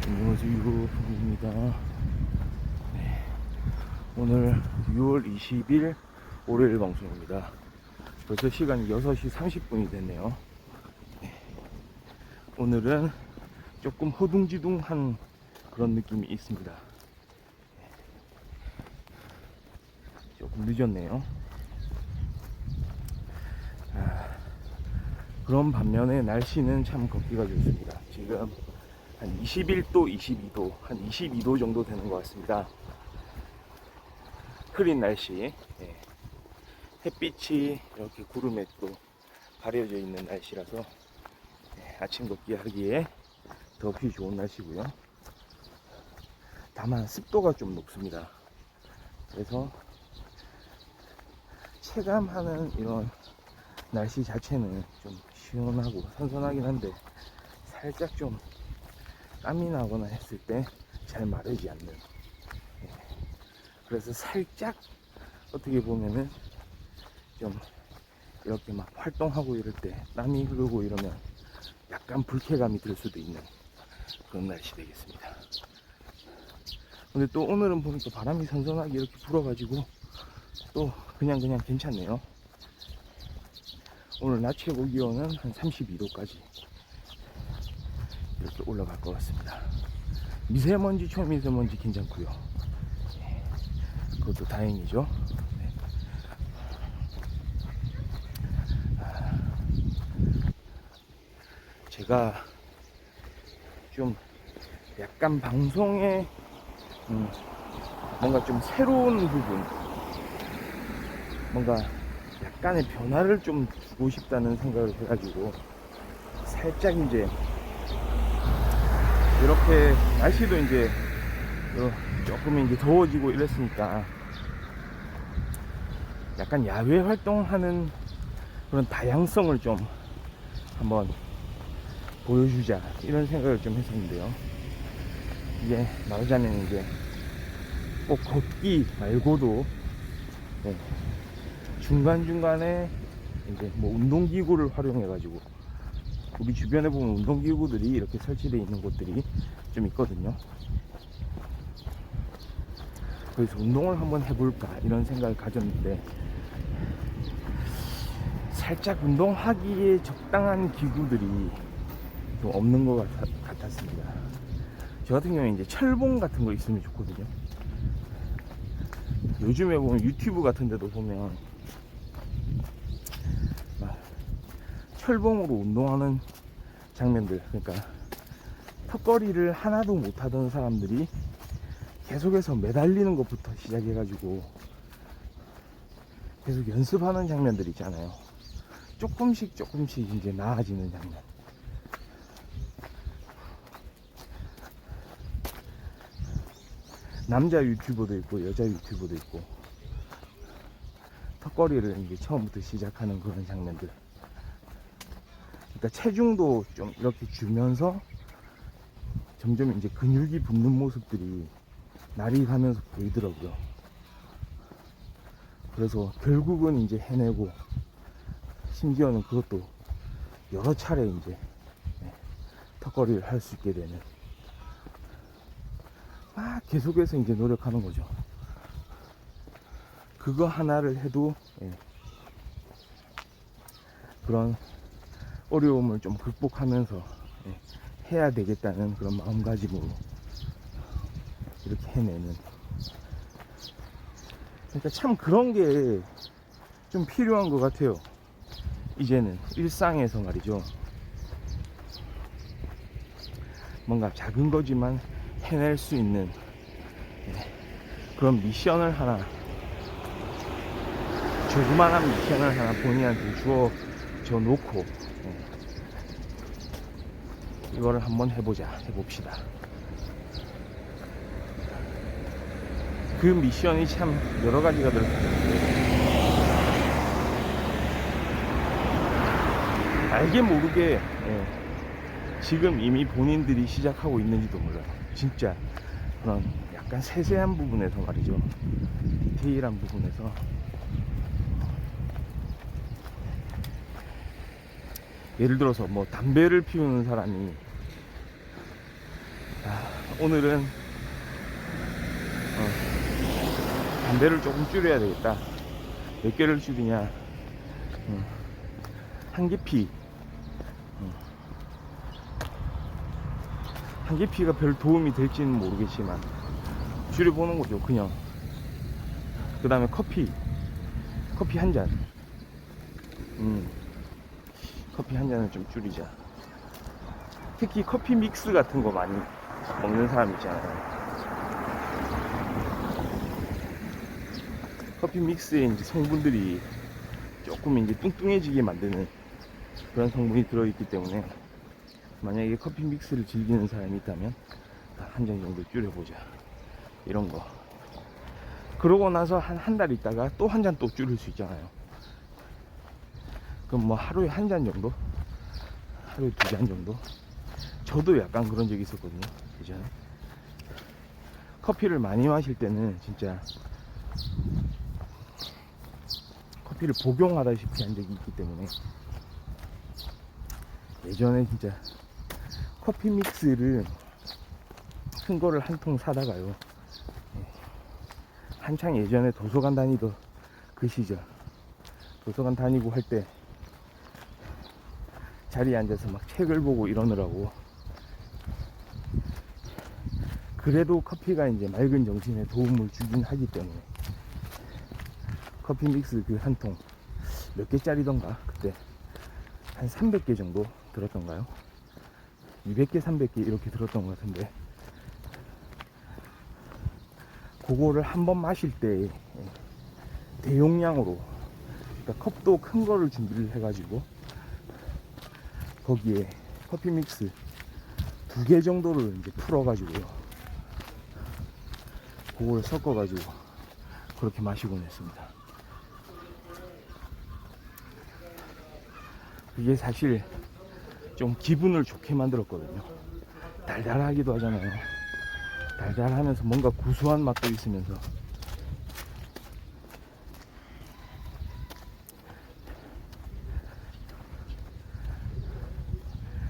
안녕하세요, 유호입니다. 네, 오늘 6월 20일 월요일 방송입니다. 벌써 시간이 6시 30분이 됐네요. 네, 오늘은 조금 허둥지둥한 그런 느낌이 있습니다. 네, 조금 늦었네요. 그런 반면에 날씨는 참 걷기가 좋습니다. 지금 한 21도, 22도, 한 22도 정도 되는 것 같습니다. 흐린 날씨, 예. 햇빛이 이렇게 구름에 또 가려져 있는 날씨라서 예, 아침 걷기 하기에 더욱이 좋은 날씨고요. 다만 습도가 좀 높습니다. 그래서 체감하는 이런 날씨 자체는 좀 시원하고 선선하긴 한데 살짝 좀 땀이 나거나 했을 때 잘 마르지 않는, 예. 그래서 살짝 어떻게 보면은 좀 이렇게 막 활동하고 이럴 때 땀이 흐르고 이러면 약간 불쾌감이 들 수도 있는 그런 날씨 되겠습니다. 근데 또 오늘은 보니까 바람이 선선하게 이렇게 불어가지고 또 그냥 괜찮네요. 오늘 낮 최고 기온은 한 32도까지 이렇게 올라갈 것 같습니다. 미세먼지, 초미세먼지 괜찮고요. 그것도 다행이죠. 네. 제가 좀 약간 방송에 뭔가 좀 새로운 부분, 뭔가 약간의 변화를 좀 주고 싶다는 생각을 해가지고 살짝 이제 이렇게 날씨도 이제 조금 이제 더워지고 이랬으니까 약간 야외 활동하는 그런 다양성을 좀 한번 보여주자 이런 생각을 좀 했었는데요. 이게 말하자면 이제 꼭 걷기 말고도 네, 중간중간에 이제 뭐 운동기구를 활용해 가지고 우리 주변에 보면 운동기구들이 이렇게 설치되어 있는 곳들이 좀 있거든요. 그래서 운동을 한번 해볼까 이런 생각을 가졌는데 살짝 운동하기에 적당한 기구들이 좀 없는 것 같았습니다. 저 같은 경우에 이제 철봉 같은 거 있으면 좋거든요. 요즘에 보면 유튜브 같은 데도 보면 철봉으로 운동하는 장면들, 그러니까 턱걸이를 하나도 못하던 사람들이 계속해서 매달리는 것부터 시작해가지고 계속 연습하는 장면들 있잖아요. 조금씩 이제 나아지는 장면. 남자 유튜버도 있고 여자 유튜버도 있고 턱걸이를 이제 처음부터 시작하는 그런 장면들. 그러니까 체중도 좀 이렇게 주면서 점점 이제 근육이 붙는 모습들이 날이 가면서 보이더라고요. 그래서 결국은 이제 해내고 심지어는 그것도 여러 차례 이제 턱걸이를 할 수 있게 되는, 막 계속해서 이제 노력하는 거죠. 그거 하나를 해도 그런 어려움을 좀 극복하면서 해야 되겠다는 그런 마음가짐으로 이렇게 해내는. 그러니까 참 그런 게 좀 필요한 것 같아요. 이제는 일상에서 말이죠. 뭔가 작은 거지만 해낼 수 있는 그런 미션을 하나, 조그만한 미션을 하나 본인한테 주어져 놓고 이거를 한번 해봅시다. 그 미션이 참 여러 가지가 들어있는데 알게 모르게 지금 이미 본인들이 시작하고 있는지도 몰라요. 진짜 그런 약간 세세한 부분에서 말이죠. 디테일한 부분에서 예를 들어서 뭐 담배를 피우는 사람이 오늘은 담배를 조금 줄여야 되겠다. 몇 개를 줄이냐, 한 개피. 한 개피가 별 도움이 될지는 모르겠지만 줄여보는 거죠. 그냥 그 다음에 커피 한 잔. 커피 한 잔을 좀 줄이자. 특히 커피 믹스 같은 거 많이 먹는 사람 있잖아요. 커피 믹스에 이제 성분들이 조금 이제 뚱뚱해지게 만드는 그런 성분이 들어있기 때문에 만약에 커피 믹스를 즐기는 사람이 있다면 한 잔 정도 줄여보자, 이런 거. 그러고 나서 한 달 있다가 또 한 잔 또 줄일 수 있잖아요. 그럼 뭐 하루에 한 잔 정도? 하루에 2잔 정도? 저도 약간 그런 적이 있었거든요, 예전에. 커피를 많이 마실 때는 진짜 커피를 복용하다시피 한 적이 있기 때문에 예전에 진짜 커피 믹스를 큰 거를 한 통 사다가요, 한창 예전에 도서관 다니던 그 시절, 도서관 다니고 할 때 자리에 앉아서 막 책을 보고 이러느라고, 그래도 커피가 이제 맑은 정신에 도움을 주긴 하기 때문에 커피 믹스 그 한 통 몇 개짜리던가, 그때 한 300개 정도 들었던가요? 200개 300개 이렇게 들었던 것 같은데, 그거를 한번 마실 때 대용량으로, 그러니까 컵도 큰 거를 준비를 해가지고 거기에 커피 믹스 2개 정도를 이제 풀어가지고요, 그거를 섞어가지고 그렇게 마시곤 했습니다. 그게 사실 좀 기분을 좋게 만들었거든요. 달달하기도 하잖아요. 달달하면서 뭔가 구수한 맛도 있으면서.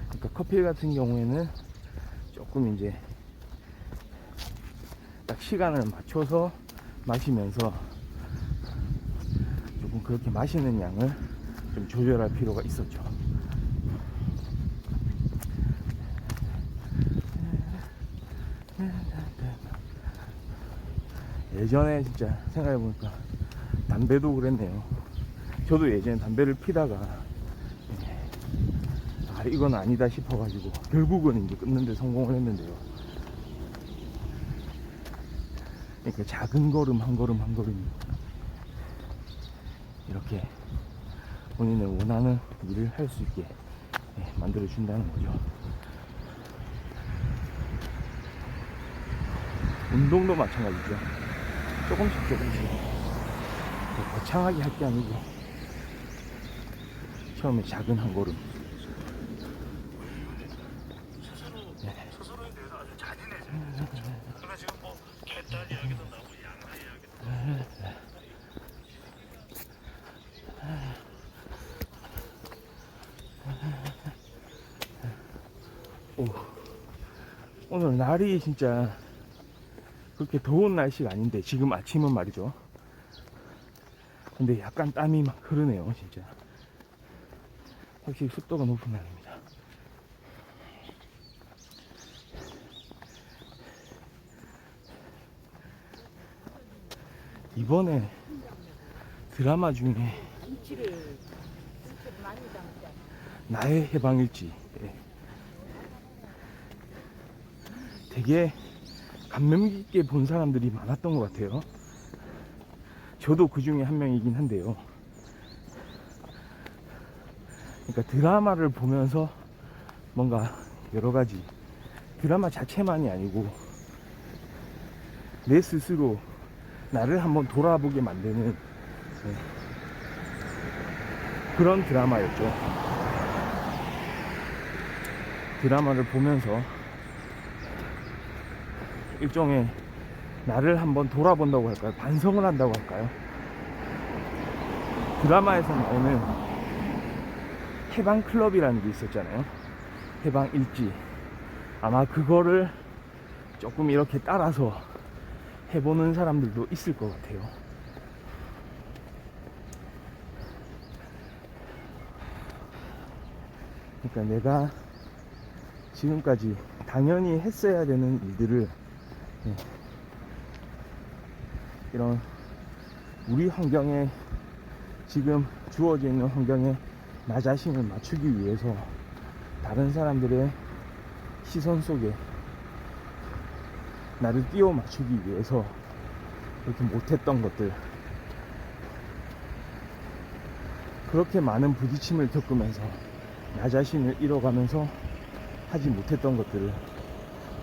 그러니까 커피 같은 경우에는 조금 이제 딱 시간을 맞춰서 마시면서 조금 그렇게 마시는 양을 좀 조절할 필요가 있었죠. 예전에 진짜 생각해보니까 담배도 그랬네요. 저도 예전에 담배를 피다가 이건 아니다 싶어가지고 결국은 이제 끊는데 성공을 했는데요. 그러니까 작은 걸음 한 걸음 한 걸음이 이렇게 본인의 원하는 일을 할 수 있게 만들어 준다는 거죠. 운동도 마찬가지죠. 조금씩 거창하게 할 게 아니고 처음에 작은 한 걸음. 스스로에 대해서 아주 잔인해져요. 그러니까 지금 뭐 개딸 이야기도 나오고 양아 이야기도 나오고. 오늘 날이 진짜 그렇게 더운 날씨가 아닌데, 지금 아침은 말이죠. 근데 약간 땀이 막 흐르네요, 진짜. 확실히 습도가 높은 날입니다. 이번에 드라마 중에 나의 해방일지, 되게 감명 깊게 본 사람들이 많았던 것 같아요. 저도 그 중에 한 명이긴 한데요. 그러니까 드라마를 보면서 뭔가 여러 가지, 드라마 자체만이 아니고 내 스스로 나를 한번 돌아보게 만드는 그런 드라마였죠. 드라마를 보면서 일종의 나를 한번 돌아본다고 할까요? 반성을 한다고 할까요? 드라마에서 나오는 해방클럽이라는 게 있었잖아요. 해방일지. 아마 그거를 조금 이렇게 따라서 해보는 사람들도 있을 것 같아요. 그러니까 내가 지금까지 당연히 했어야 되는 일들을 이런 우리 환경에 지금 주어져 있는 환경에 나 자신을 맞추기 위해서 다른 사람들의 시선 속에 나를 끼워 맞추기 위해서 이렇게 못했던 것들, 그렇게 많은 부딪힘을 겪으면서 나 자신을 잃어가면서 하지 못했던 것들을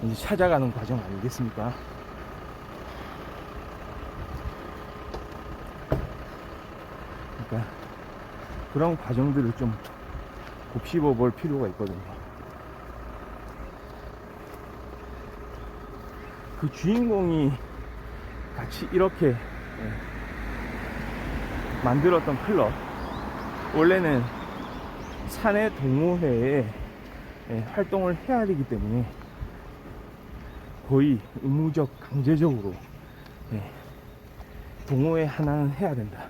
이제 찾아가는 과정 아니겠습니까? 그러니까 그런 과정들을 좀 곱씹어 볼 필요가 있거든요. 그 주인공이 같이 이렇게 만들었던 클럽, 원래는 사내 동호회에 활동을 해야 되기 때문에 거의 의무적 강제적으로 동호회 하나는 해야 된다,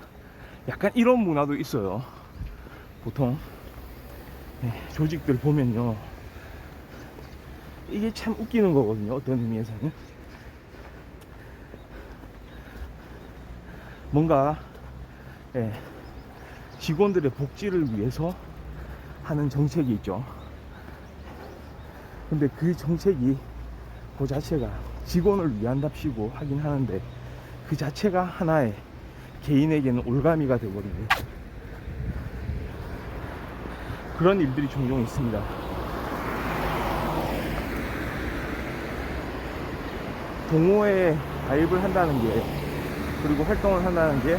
약간 이런 문화도 있어요. 보통 조직들 보면요, 이게 참 웃기는 거거든요. 어떤 의미에서는 뭔가 직원들의 복지를 위해서 하는 정책이 있죠. 근데 그 정책이 그 자체가 직원을 위한답시고 하긴 하는데 그 자체가 하나의 개인에게는 올가미가 되어버리는 그런 일들이 종종 있습니다. 동호회에 가입을 한다는 게, 그리고 활동을 한다는 게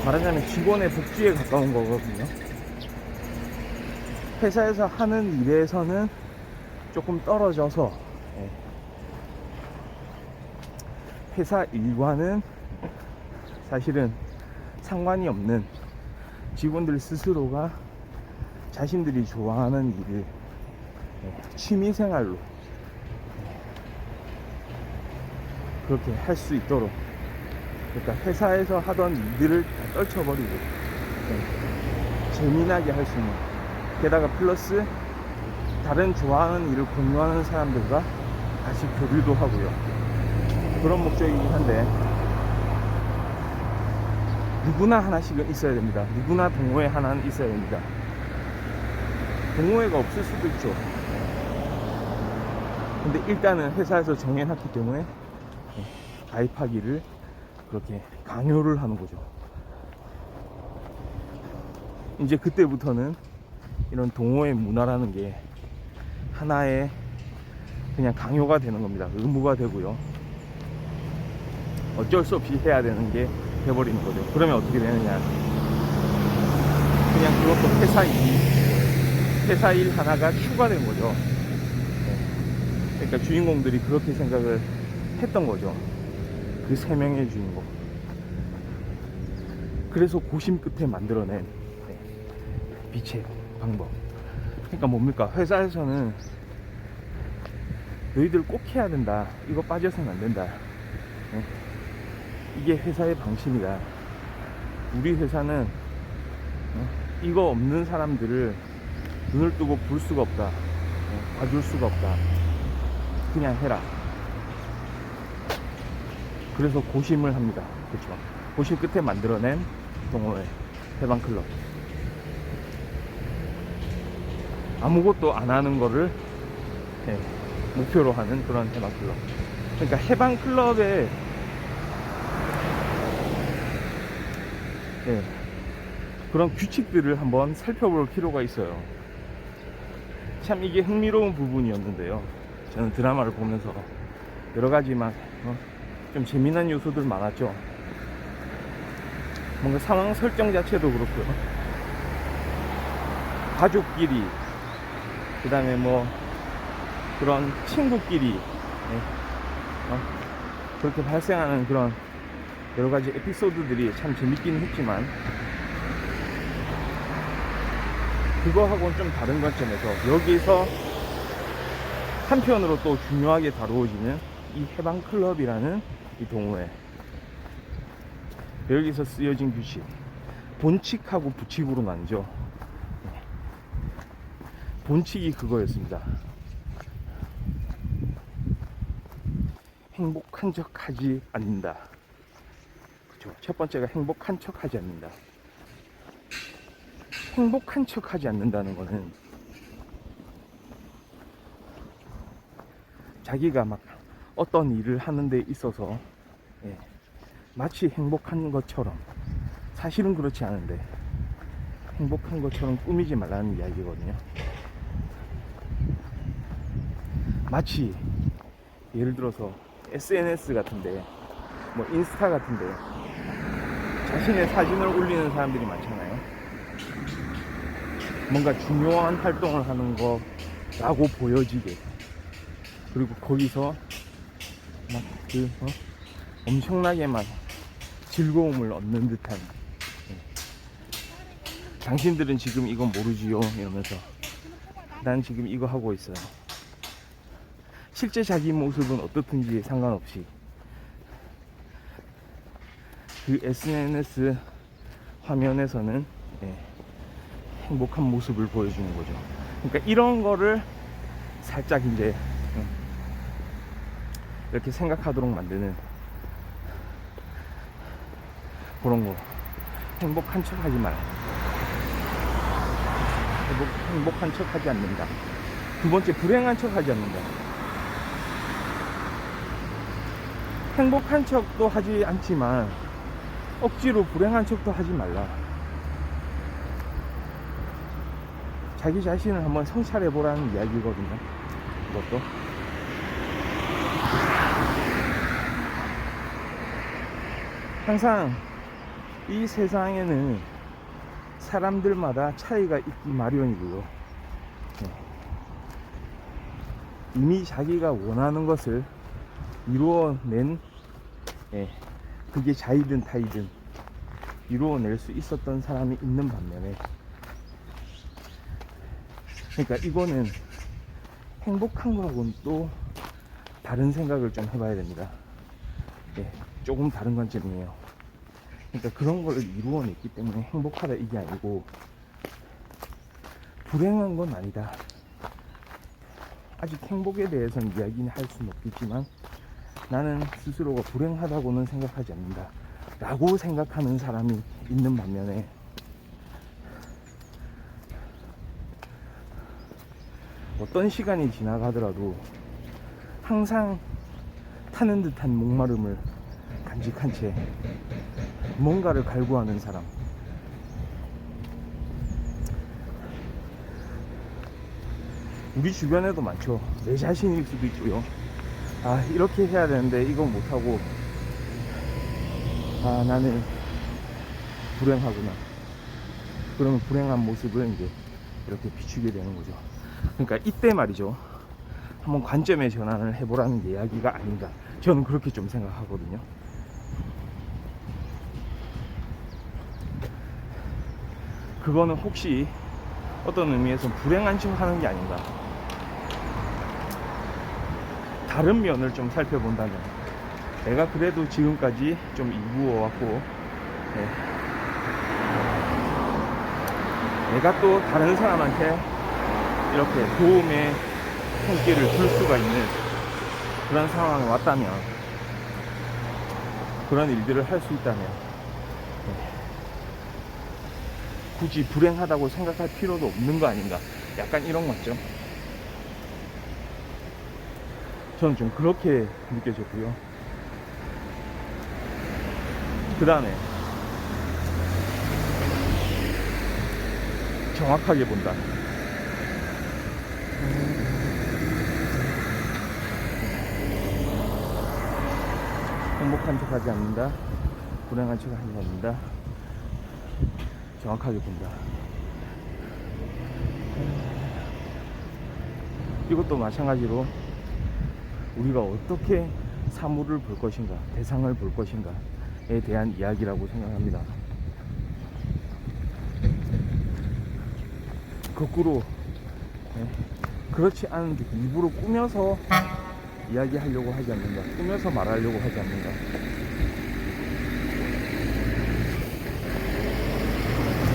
말하자면 직원의 복지에 가까운 거거든요. 회사에서 하는 일에서는 조금 떨어져서 회사 일과는 사실은 상관이 없는 직원들 스스로가 자신들이 좋아하는 일을 취미생활로 그렇게 할 수 있도록, 그러니까 회사에서 하던 일들을 다 떨쳐버리고 재미나게 할 수 있는, 게다가 플러스 다른 좋아하는 일을 공유하는 사람들과 같이 교류도 하고요. 그런 목적이긴 한데 누구나 하나씩은 있어야 됩니다. 누구나 동호회 하나는 있어야 됩니다. 동호회가 없을 수도 있죠. 근데 일단은 회사에서 정해놨기 때문에 가입하기를 그렇게 강요를 하는 거죠. 이제 그때부터는 이런 동호회 문화라는 게 하나의 그냥 강요가 되는 겁니다. 의무가 되고요. 어쩔 수 없이 해야 되는 게 돼버리는 거죠. 그러면 어떻게 되느냐, 그냥 그것도 회사 일 하나가 추가된 거죠. 그러니까 주인공들이 그렇게 생각을 했던 거죠. 그 3명의 주인공. 그래서 고심 끝에 만들어낸 빛의 방법. 그러니까 뭡니까? 회사에서는 너희들 꼭 해야 된다, 이거 빠져서는 안 된다, 이게 회사의 방침이다. 우리 회사는 이거 없는 사람들을 눈을 뜨고 볼 수가 없다, 봐줄 수가 없다, 그냥 해라. 그래서 고심을 합니다. 그렇죠? 고심 끝에 만들어낸 동호회, 해방클럽. 아무것도 안 하는 거를 목표로 하는 그런 해방클럽. 그러니까 해방클럽의 그런 규칙들을 한번 살펴볼 필요가 있어요. 참 이게 흥미로운 부분이었는데요. 저는 드라마를 보면서 여러 가지 막 좀 재미난 요소들 많았죠. 뭔가 상황 설정 자체도 그렇고요. 가족끼리, 그 다음에 뭐 그런 친구끼리 그렇게 발생하는 그런 여러 가지 에피소드들이 참 재밌긴 했지만, 그거하고는 좀 다른 관점에서 여기서 한편으로 또 중요하게 다루어지는 이 해방클럽이라는 이 동호회, 여기서 쓰여진 규칙, 본칙하고 부칙으로 나뉘죠. 본칙이 그거였습니다. 행복한 척 하지 않는다. 그쵸? 첫 번째가 행복한 척 하지 않는다. 행복한 척 하지 않는다는 거는 자기가 막 어떤 일을 하는 데 있어서 마치 행복한 것처럼, 사실은 그렇지 않은데 행복한 것처럼 꾸미지 말라는 이야기거든요. 마치 예를 들어서 SNS 같은데, 뭐 인스타 같은데 자신의 사진을 올리는 사람들이 많잖아요. 뭔가 중요한 활동을 하는 거라고 보여지게, 그리고 거기서 막 엄청나게 막 즐거움을 얻는 듯한, 당신들은 지금 이건 모르지요 이러면서 난 지금 이거 하고 있어요. 실제 자기 모습은 어떻든지 상관없이 그 SNS 화면에서는 행복한 모습을 보여주는 거죠. 그러니까 이런 거를 살짝 이제 이렇게 생각하도록 만드는 그런 거. 행복한 척 하지 마라. 행복한 척 하지 않는다. 두 번째, 불행한 척 하지 않는다. 행복한 척도 하지 않지만 억지로 불행한 척도 하지 말라. 자기 자신을 한번 성찰해 보라는 이야기거든요. 이것도 항상 이 세상에는 사람들마다 차이가 있기 마련이고요. 이미 자기가 원하는 것을 이루어낸, 그게 자이든 타이든 이루어낼 수 있었던 사람이 있는 반면에, 그러니까 이거는 행복한 거하고는 또 다른 생각을 좀 해봐야 됩니다. 조금 다른 관점이에요. 그러니까 그런 걸 이루어냈기 때문에 행복하다 이게 아니고, 불행한 건 아니다. 아직 행복에 대해서는 이야기는 할 수는 없겠지만 나는 스스로가 불행하다고는 생각하지 않는다 라고 생각하는 사람이 있는 반면에, 어떤 시간이 지나가더라도 항상 타는 듯한 목마름을 간직한 채 뭔가를 갈구하는 사람, 우리 주변에도 많죠. 내 자신일 수도 있고요. 아, 이렇게 해야 되는데 이건 못하고, 아, 나는 불행하구나. 그러면 불행한 모습을 이제 이렇게 비추게 되는 거죠. 그러니까 이때 말이죠, 한번 관점의 전환을 해보라는 이야기가 아닌가, 저는 그렇게 좀 생각하거든요. 그거는 혹시 어떤 의미에서 불행한 척 하는 게 아닌가, 다른 면을 좀 살펴본다면, 내가 그래도 지금까지 좀 이루어왔고, 내가 또 다른 사람한테 이렇게 도움의 손길을 줄 수가 있는 그런 상황에 왔다면, 그런 일들을 할 수 있다면, 굳이 불행하다고 생각할 필요도 없는 거 아닌가, 약간 이런 관점, 저는 좀 그렇게 느껴졌고요. 그 다음에 정확하게 본다. 행복한 척 하지 않는다. 불행한 척 하지 않는다. 정확하게 본다. 이것도 마찬가지로 우리가 어떻게 사물을 볼 것인가, 대상을 볼 것인가에 대한 이야기라고 생각합니다. 거꾸로 그렇지 않은데 일부러 꾸며서 이야기하려고 하지 않는가, 꾸며서 말하려고 하지 않는가.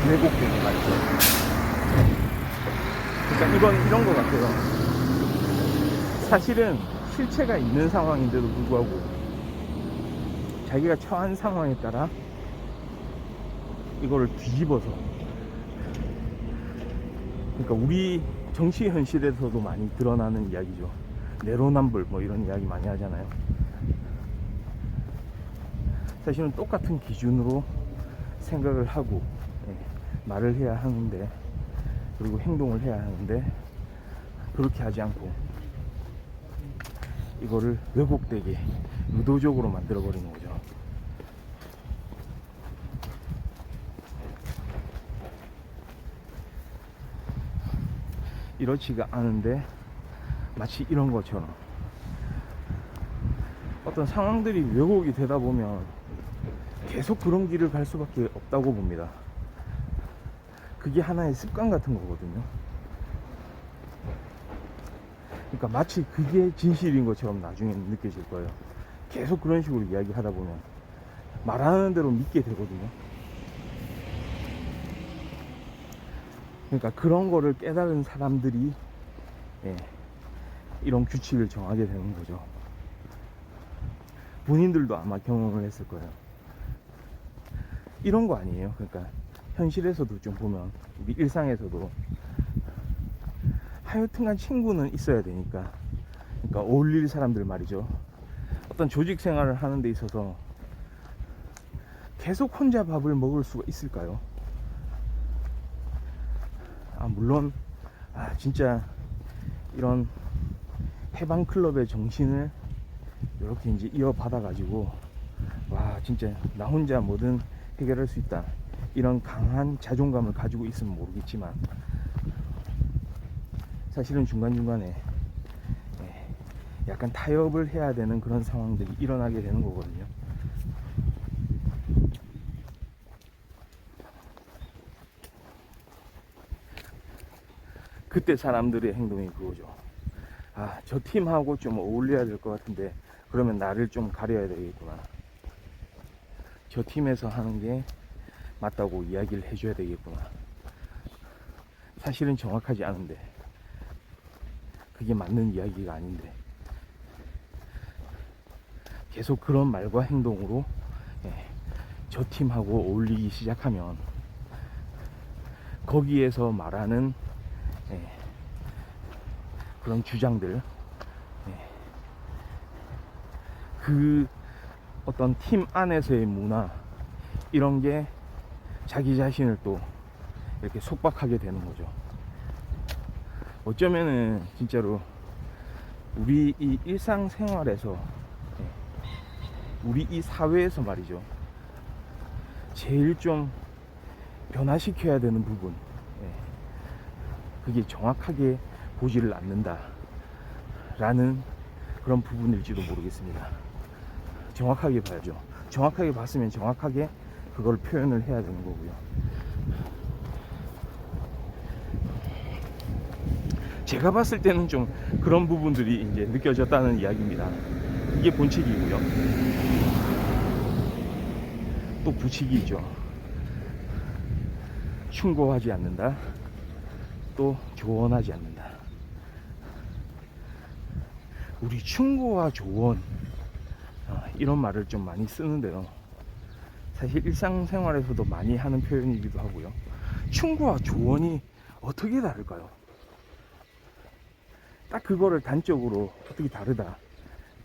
왜곡되는 말이죠. 그러니까 이런 것 같아요. 사실은 실체가 있는 상황인데도 불구하고 자기가 처한 상황에 따라 이거를 뒤집어서, 그러니까 우리 정치 현실에서도 많이 드러나는 이야기죠. 내로남불 뭐 이런 이야기 많이 하잖아요. 사실은 똑같은 기준으로 생각을 하고 말을 해야 하는데, 그리고 행동을 해야 하는데 그렇게 하지 않고 이거를 왜곡되게 의도적으로 만들어 버리는 거죠. 이렇지가 않은데 마치 이런 것처럼 어떤 상황들이 왜곡이 되다 보면 계속 그런 길을 갈 수밖에 없다고 봅니다. 그게 하나의 습관 같은 거거든요. 그러니까 마치 그게 진실인 것처럼 나중에 느껴질 거예요. 계속 그런 식으로 이야기하다 보면 말하는 대로 믿게 되거든요. 그러니까 그런 거를 깨달은 사람들이 이런 규칙을 정하게 되는 거죠. 본인들도 아마 경험을 했을 거예요. 이런 거 아니에요. 그러니까 현실에서도 좀 보면, 우리 일상에서도 하여튼간 친구는 있어야 되니까, 그러니까 어울릴 사람들 말이죠. 어떤 조직 생활을 하는 데 있어서 계속 혼자 밥을 먹을 수가 있을까요? 물론 진짜 이런 해방클럽의 정신을 이렇게 이제 이어받아 가지고 진짜 나 혼자 뭐든 해결할 수 있다, 이런 강한 자존감을 가지고 있으면 모르겠지만, 사실은 중간중간에 약간 타협을 해야 되는 그런 상황들이 일어나게 되는 거거든요. 그때 사람들의 행동이 그거죠. 저 팀하고 좀 어울려야 될 것 같은데 그러면 나를 좀 가려야 되겠구나, 저 팀에서 하는 게 맞다고 이야기를 해줘야 되겠구나. 사실은 정확하지 않은데, 그게 맞는 이야기가 아닌데 계속 그런 말과 행동으로 저 팀하고 어울리기 시작하면 거기에서 말하는 그런 주장들, 그 어떤 팀 안에서의 문화, 이런 게 자기 자신을 또 이렇게 속박하게 되는 거죠. 어쩌면은 진짜로 우리 이 일상생활에서, 우리 이 사회에서 말이죠, 제일 좀 변화시켜야 되는 부분, 그게 정확하게 보지를 않는다 라는 그런 부분일지도 모르겠습니다. 정확하게 봐야죠. 정확하게 봤으면 정확하게 그걸 표현을 해야 되는 거고요. 제가 봤을 때는 좀 그런 부분들이 이제 느껴졌다는 이야기입니다. 이게 본칙이고요. 또 부칙이죠. 충고하지 않는다, 또 조언하지 않는다. 우리 충고와 조언, 이런 말을 좀 많이 쓰는데요, 사실 일상생활에서도 많이 하는 표현이기도 하고요. 충고와 조언이 어떻게 다를까요? 딱 그거를 단적으로 어떻게 다르다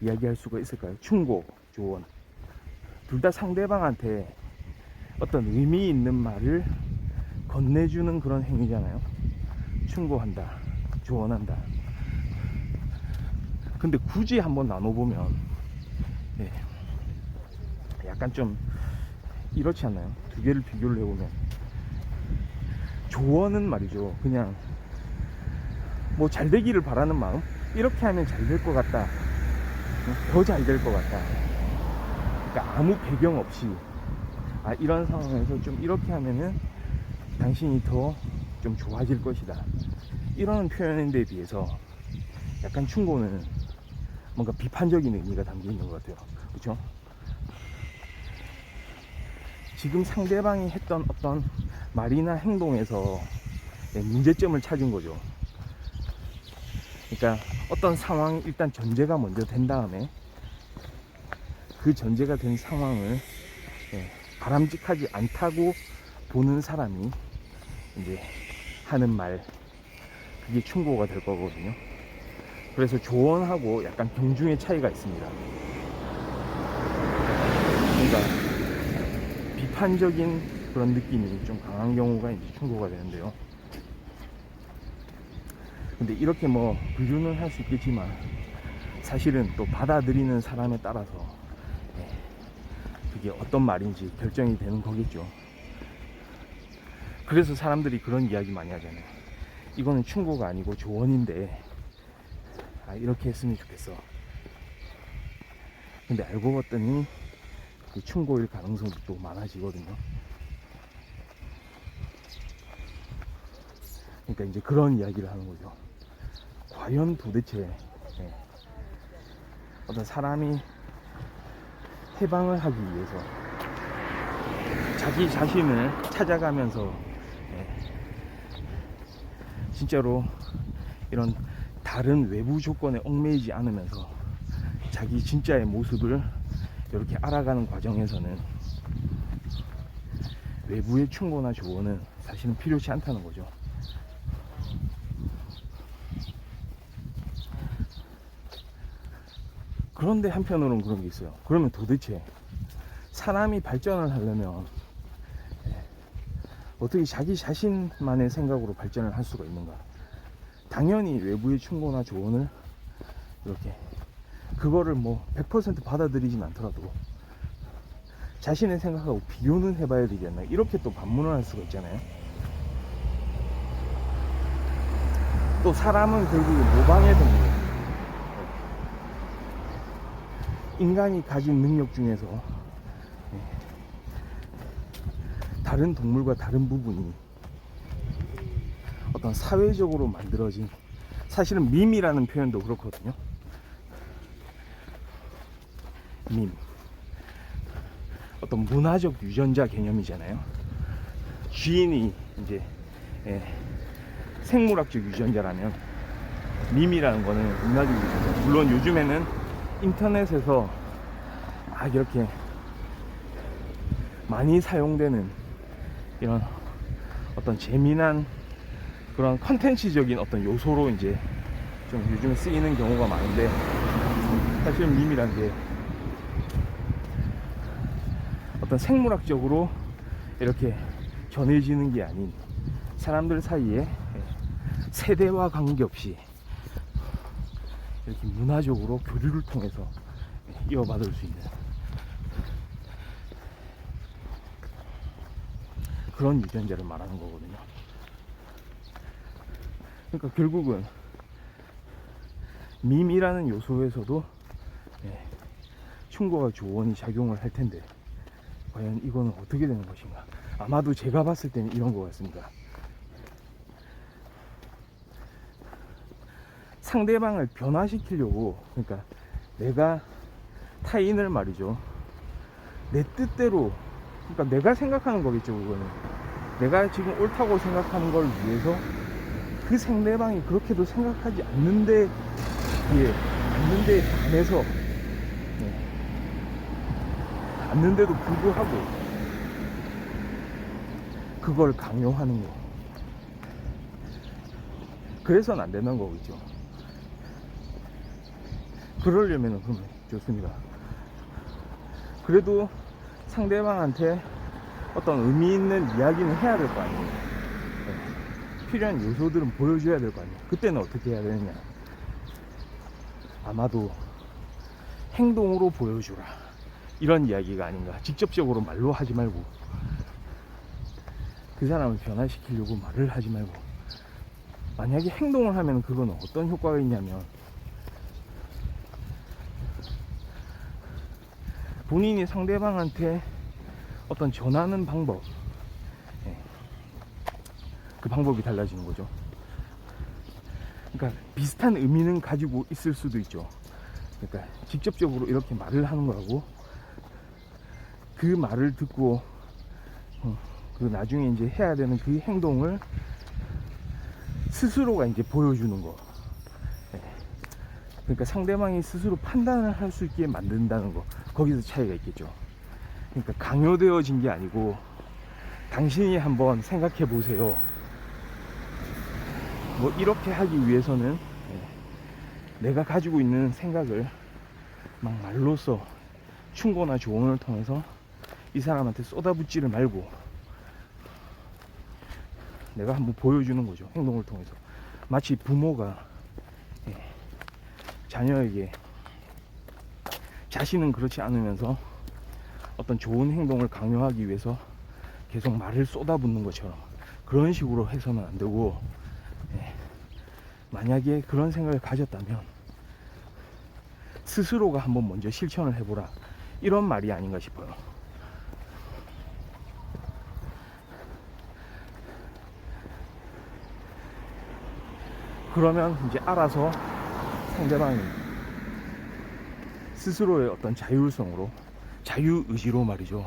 이야기할 수가 있을까요? 충고, 조언, 둘 다 상대방한테 어떤 의미 있는 말을 건네주는 그런 행위잖아요. 충고한다, 조언한다. 근데 굳이 한번 나눠보면 약간 좀 이렇지 않나요? 두 개를 비교를 해보면, 조언은 말이죠, 그냥 뭐 잘 되기를 바라는 마음, 이렇게 하면 잘 될 것 같다, 더 잘 될 것 같다. 그러니까 아무 배경 없이 이런 상황에서 좀 이렇게 하면은 당신이 더 좀 좋아질 것이다, 이런 표현인데 비해서 약간 충고는 뭔가 비판적인 의미가 담겨 있는 것 같아요. 그렇죠? 지금 상대방이 했던 어떤 말이나 행동에서 문제점을 찾은 거죠. 그러니까 어떤 상황이 일단 전제가 먼저 된 다음에 그 전제가 된 상황을 바람직하지 않다고 보는 사람이 이제 하는 말, 그게 충고가 될 거거든요. 그래서 조언하고 약간 경중의 차이가 있습니다. 그러니까 비판적인 그런 느낌이 좀 강한 경우가 이제 충고가 되는데요. 근데 이렇게 뭐 분류는 할 수 있겠지만 사실은 또 받아들이는 사람에 따라서 그게 어떤 말인지 결정이 되는 거겠죠. 그래서 사람들이 그런 이야기 많이 하잖아요. 이거는 충고가 아니고 조언인데 이렇게 했으면 좋겠어. 근데 알고 봤더니 그 충고일 가능성이 또 많아지거든요. 그러니까 이제 그런 이야기를 하는 거죠. 과연 도대체 어떤 사람이 해방을 하기 위해서 자기 자신을 찾아가면서 진짜로 이런 다른 외부 조건에 얽매이지 않으면서 자기 진짜의 모습을 이렇게 알아가는 과정에서는 외부의 충고나 조언은 사실은 필요치 않다는 거죠. 그런데 한편으로는 그런 게 있어요. 그러면 도대체 사람이 발전을 하려면 어떻게 자기 자신만의 생각으로 발전을 할 수가 있는가? 당연히 외부의 충고나 조언을 이렇게 그거를 뭐 100% 받아들이진 않더라도 자신의 생각하고 비교는 해봐야 되지 않나, 이렇게 또 반문을 할 수가 있잖아요. 또 사람은 결국 모방의 동물, 인간이 가진 능력 중에서 다른 동물과 다른 부분이 어떤 사회적으로 만들어진, 사실은 밈이라는 표현도 그렇거든요. 밈, 어떤 문화적 유전자 개념이잖아요. 쥐인이 이제 생물학적 유전자라면 밈이라는 거는 문화적 유전자. 물론 요즘에는 인터넷에서 이렇게 많이 사용되는 이런 어떤 재미난 그런 컨텐츠적인 어떤 요소로 이제 좀 요즘에 쓰이는 경우가 많은데, 사실은 밈이란 게 어떤 생물학적으로 이렇게 전해지는 게 아닌 사람들 사이에 세대와 관계없이 이렇게 문화적으로 교류를 통해서 이어받을 수 있는 그런 유전자를 말하는 거거든요. 그러니까 결국은 밈이라는 요소에서도 충고와 조언이 작용을 할 텐데, 과연 이거는 어떻게 되는 것인가? 아마도 제가 봤을 때는 이런 것 같습니다. 상대방을 변화시키려고, 그러니까 내가 타인을 말이죠, 내 뜻대로, 그러니까 내가 생각하는 거겠죠. 그거는 내가 지금 옳다고 생각하는 걸 위해서 그 상대방이 그렇게도 생각하지 않는데 반해서 않는데도 불구하고 그걸 강요하는 거, 그래서는 안 되는 거겠죠. 그러려면은 그러면 좋습니다. 그래도 상대방한테 어떤 의미 있는 이야기는 해야 될 거 아니에요. 필요한 요소들은 보여줘야 될 거 아니에요. 그때는 어떻게 해야 되느냐? 아마도 행동으로 보여주라, 이런 이야기가 아닌가. 직접적으로 말로 하지 말고, 그 사람을 변화시키려고 말을 하지 말고, 만약에 행동을 하면 그건 어떤 효과가 있냐면, 본인이 상대방한테 어떤 전하는 방법, 그 방법이 달라지는 거죠. 그러니까 비슷한 의미는 가지고 있을 수도 있죠. 그러니까 직접적으로 이렇게 말을 하는 거하고 그 말을 듣고 그 나중에 이제 해야 되는 그 행동을 스스로가 이제 보여주는 거. 예. 그러니까 상대방이 스스로 판단을 할 수 있게 만든다는 거. 거기서 차이가 있겠죠. 그러니까 강요되어진 게 아니고 당신이 한번 생각해 보세요. 뭐 이렇게 하기 위해서는 내가 가지고 있는 생각을 막 말로써 충고나 조언을 통해서 이 사람한테 쏟아붓지를 말고 내가 한번 보여주는 거죠. 행동을 통해서. 마치 부모가 자녀에게 자신은 그렇지 않으면서 어떤 좋은 행동을 강요하기 위해서 계속 말을 쏟아붓는 것처럼 그런 식으로 해서는 안 되고, 만약에 그런 생각을 가졌다면 스스로가 한번 먼저 실천을 해보라, 이런 말이 아닌가 싶어요. 그러면 이제 알아서 상대방이 스스로의 어떤 자율성으로, 자유의지로 말이죠,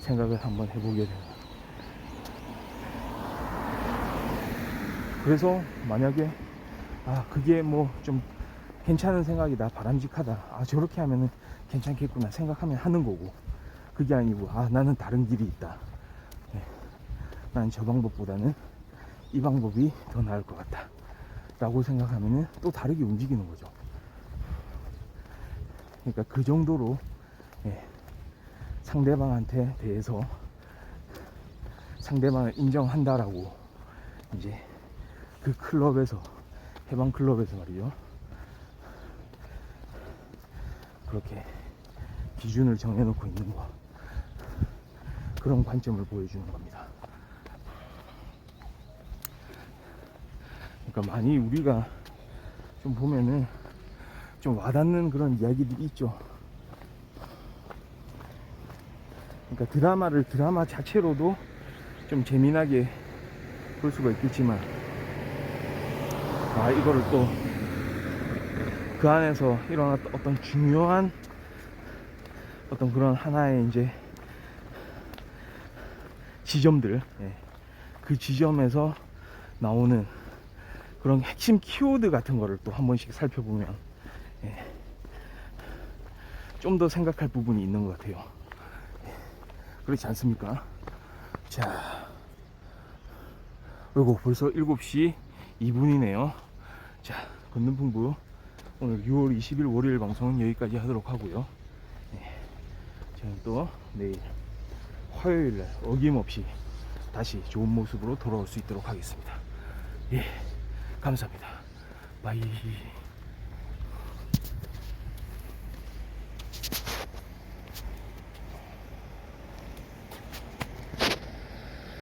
생각을 한번 해보게 돼요. 그래서 만약에 그게 뭐 좀 괜찮은 생각이다, 바람직하다, 저렇게 하면은 괜찮겠구나 생각하면 하는 거고, 그게 아니고 나는 다른 길이 있다, 난 저 방법보다는 이 방법이 더 나을 것 같다 라고 생각하면은 또 다르게 움직이는 거죠. 그러니까 그 정도로 상대방한테 대해서 상대방을 인정한다라고 이제 그 클럽에서, 해방 클럽에서 말이죠, 그렇게 기준을 정해놓고 있는 거, 그런 관점을 보여주는 겁니다. 그러니까 많이 우리가 좀 보면은 좀 와닿는 그런 이야기들이 있죠. 그러니까 드라마 자체로도 좀 재미나게 볼 수가 있겠지만, 이거를 또 그 안에서 일어났던 어떤 중요한 어떤 그런 하나의 이제 지점들, 그 지점에서 나오는 그런 핵심 키워드 같은 거를 또 한 번씩 살펴보면 좀 더 생각할 부분이 있는 것 같아요. 그렇지 않습니까? 자, 그리고 벌써 7시 2분이네요. 자, 건능풍부 오늘 6월 20일 월요일 방송은 여기까지 하도록 하고요. 저는 또 내일 화요일날 어김없이 다시 좋은 모습으로 돌아올 수 있도록 하겠습니다. 감사합니다. 바이.